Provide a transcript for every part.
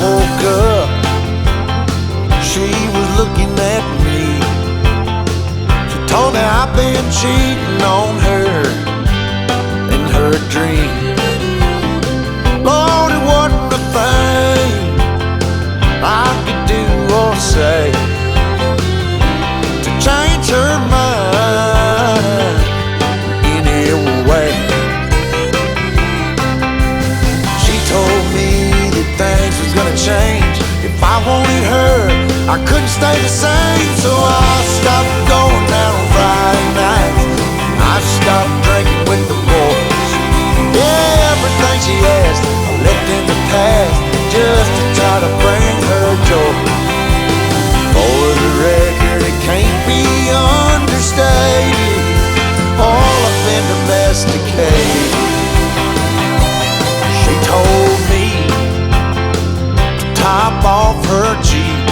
woke up, she was looking at me. She told me I've been cheating on her in her dream. Lord, it wasn't a thing I could do or say to change her mind any way. She told me that things was gonna change. If I wanted her, I couldn't stay the same. So I stopped going out on Friday nights. I stopped drinking with the boys. Yeah, everything she asked I left in the past, just to try to bring her joy. For the record, it can't be understated, all I've been domesticated. She told me to top off her Jeep,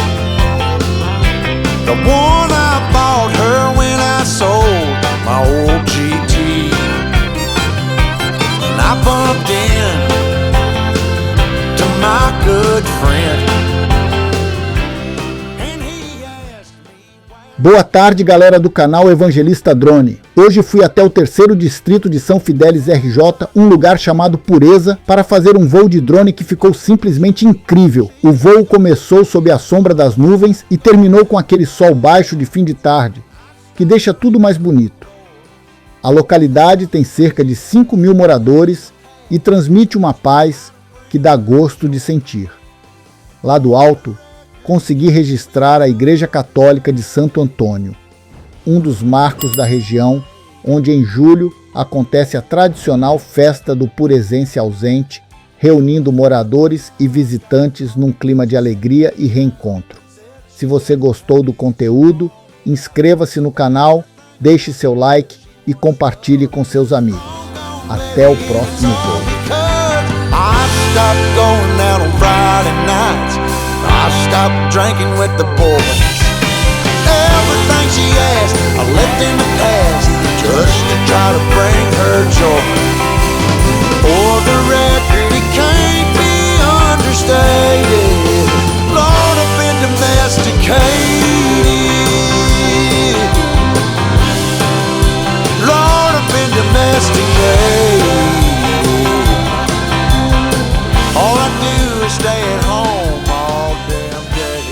the one I bought her when I sold my old GT. And I bumped in to my good friend. Boa tarde, galera do canal Evangelista Drone. Hoje fui até o 3º distrito de São Fidélis RJ, um lugar chamado Pureza, para fazer um voo de drone que ficou simplesmente incrível. O voo começou sob a sombra das nuvens e terminou com aquele sol baixo de fim de tarde, que deixa tudo mais bonito. A localidade tem cerca de 5.000 moradores e transmite uma paz que dá gosto de sentir. Lá do alto, consegui registrar a Igreja Católica de Santo Antônio, um dos marcos da região, onde em julho acontece a tradicional festa do purezense ausente, reunindo moradores e visitantes num clima de alegria e reencontro. Se você gostou do conteúdo, inscreva-se no canal, deixe seu like e compartilhe com seus amigos. Até o próximo voo. I stopped drinking with the boys. Everything she asked I left in the past, just to try to bring her joy. For the record, it can't be understated, Lord, I've been domesticated. Lord, I've been domesticated. All I do is stay at home all damn day.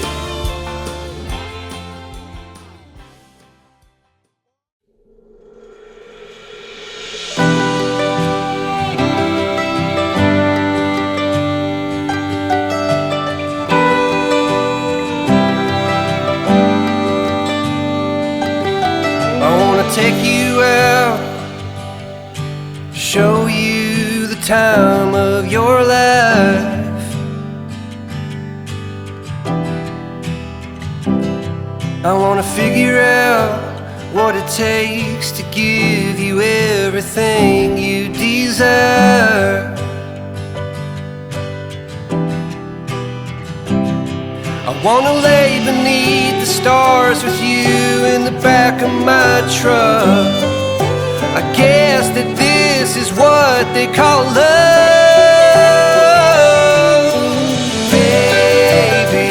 I wanna take you out, show you the time of your life. I wanna figure out what it takes to give you everything you desire. I wanna lay beneath the stars with you in the back of my truck. I guess that this is what they call love. Baby,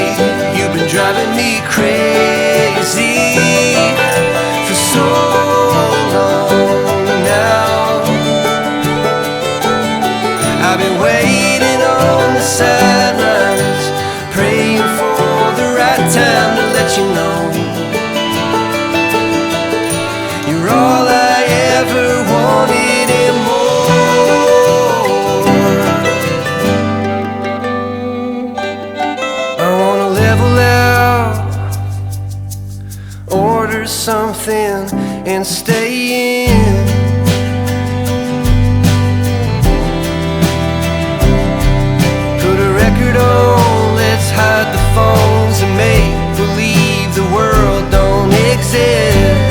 you've been driving me crazy for so long now. I've been waiting on the sidelines, praying for the right time to let you know you're all I ever wanted and more. I wanna level out, order something and stay in. Put a record on, let's hide the phones and make believe the world don't exist.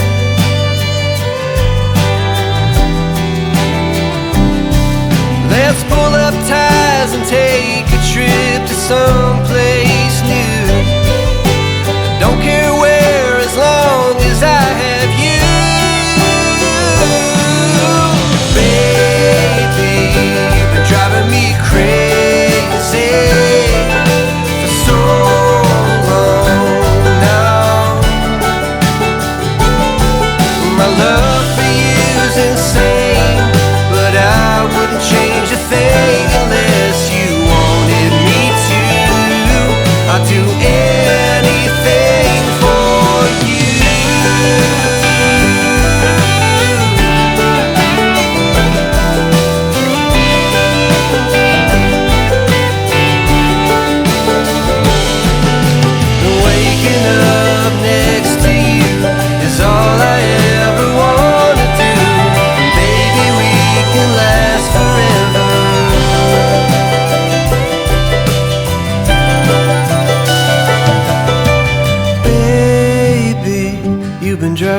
Let's pull up ties and take a trip to someplace new. Don't care where, as long as I have you. Baby, you've been driving me crazy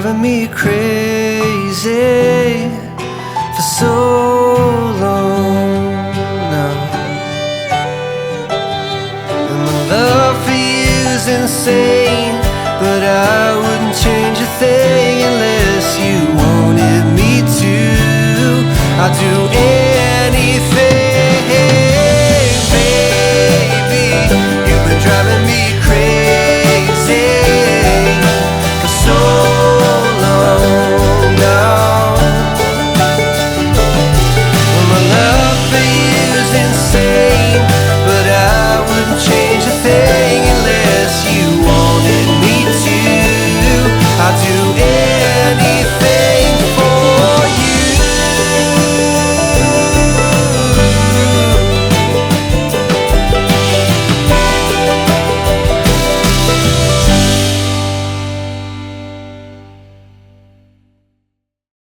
driving me crazy for so long now. And my love for you's insane, but I wouldn't change a thing unless you wanted me to. I'd do anything